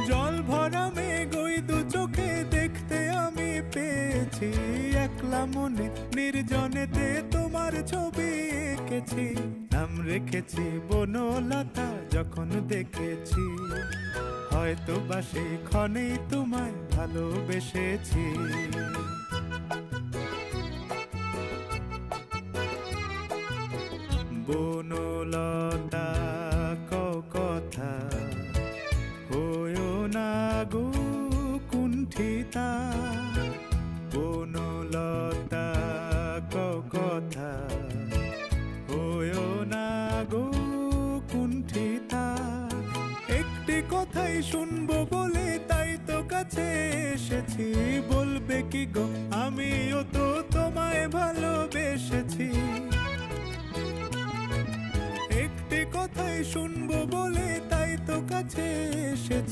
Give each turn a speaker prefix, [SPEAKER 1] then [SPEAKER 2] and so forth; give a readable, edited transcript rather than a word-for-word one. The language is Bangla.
[SPEAKER 1] জল ভরা মেঘ ওই দু চোখে দেখতে আমি পেয়েছি, একলা মনে নির্জনেতে তোমার ছবি এঁকেছি। নাম রেখেছি বনলতা যখন দেখেছি, হয়তো বা সেই ক্ষণেই তোমায় ভালোবেসেছি। বনলতা কথা হয়ো না গো কুণ্ঠিতা, বনলতা কথা হয়ো না গো কুণ্ঠিতা। একটি কথাই শুনবো বলে তাই তো কাছে এসেছি, বলবে কি গো আমিও তো তোমায় ভালোবেসেছি। একটি কথাই শুনবো